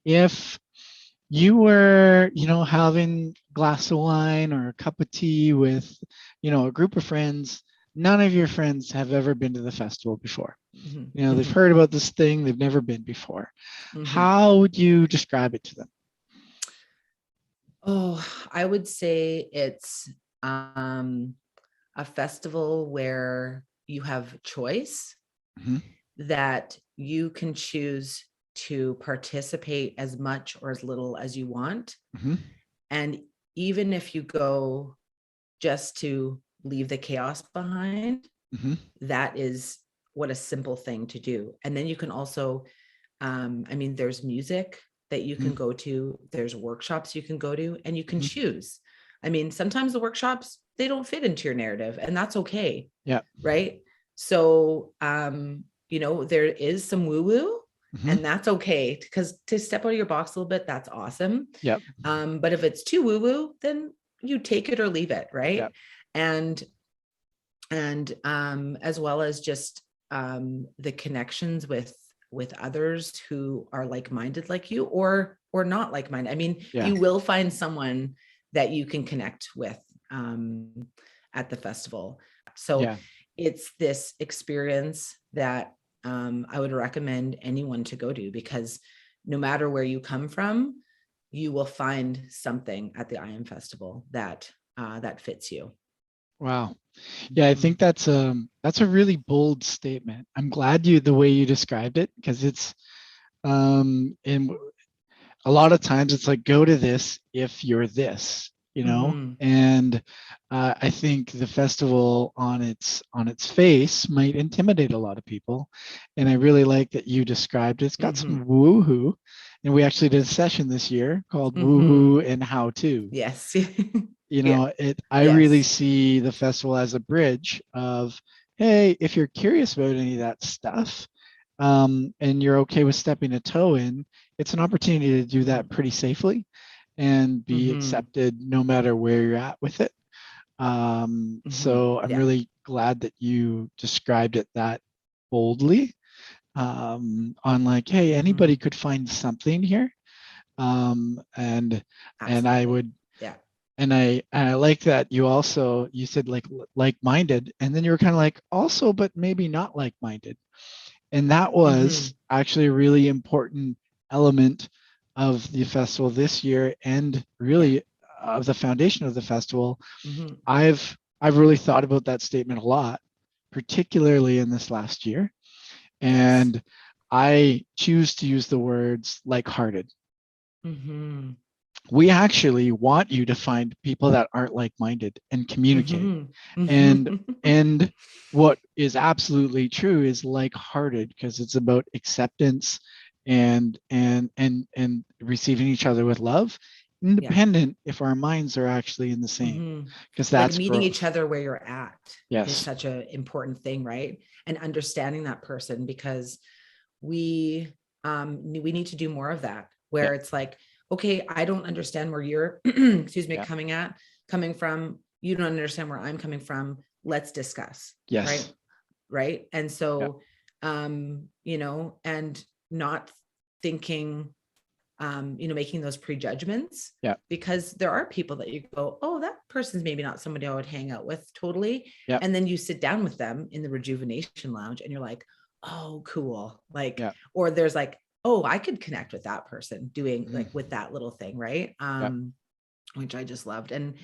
If you were, having a glass of wine or a cup of tea with, a group of friends, none of your friends have ever been to the festival before. Mhm, They've mhm, heard about this thing, they've never been before. mhm. How would you describe it to them? Oh, I would say it's um, a festival where you have choice, Hmm. that you can choose to participate as much or as little as you want. Hmm. And even if you go just to leave the chaos behind, Hmm. that is what a simple thing to do. And then you can also, I mean, there's music that you can Hmm. go to, there's workshops you can go to, and you can Hmm. choose. I mean, sometimes the workshops, they don't fit into your narrative, and that's okay. Yeah. Right. So, there is some woo woo, Hmm. and that's okay, because to step out of your box a little bit, that's awesome. Yeah. But if it's too woo woo, then you take it or leave it. Yeah. Right. And as well as just the connections with others who are like-minded like you, or not like-minded. I mean, Yeah. you will find someone that you can connect with at the festival. So Yeah. it's this experience that I would recommend anyone to go to, because no matter where you come from, you will find something at the Am.Festival that fits you. Wow. Yeah, I think Mhm. that's a really bold statement. I'm glad the way you described it, because it's in a lot of times it's like, go to this if you're this, Mhm. and I think the festival on its face might intimidate a lot of people, and I really like that you described it. It's got Mhm. some woohoo, and we actually did a session this year called Mhm. Woohoo and How To. Yes. Yeah. I really Yes. see the festival as a bridge of, hey, if you're curious about any of that stuff, and you're okay with stepping a toe in, it's an opportunity to do that Mhm. pretty safely and be Mhm. accepted no matter where you're at with it. Mhm. So I'm Yeah. really glad that you described it that boldly, on like, hey, anybody Mhm. could find something here. And I Absolutely. would, Yeah. and I like that you said like-minded, and then you were kind of like also, but maybe not like-minded. And that was Mhm. actually a really important element of the festival this year, and Yeah. really of the foundation of the festival. Mhm. I've really thought about that statement a lot, particularly in this last year. Yes. And I choose to use the words like-hearted. Mhm. We actually want you to find people that aren't like-minded and communicate. Mhm. And Mhm. and what is absolutely true is like-hearted, because it's about acceptance and receiving each other with love, Yeah. independent if our minds are actually in the same, Mhm. because Like that's meeting each growth. other where you're at is Yes. such an important thing, right? And understanding that person, because we we need to do more of that, Yeah. where it's like, okay, I don't understand where you're excuse me, Yeah. coming from, you don't understand where I'm coming from, let's discuss. Yes. Right. Right. And Yeah. so and not thinking, making those prejudgments, Yeah. because there are people that you go, oh, that person's maybe not somebody I would hang out with totally. Yeah. And then you sit down with them in the rejuvenation lounge and you're like, oh, cool. Like, Yeah. or there's like, oh, I could connect with that person doing Mhm. like with that little thing. Right. Yeah. Which I just loved. And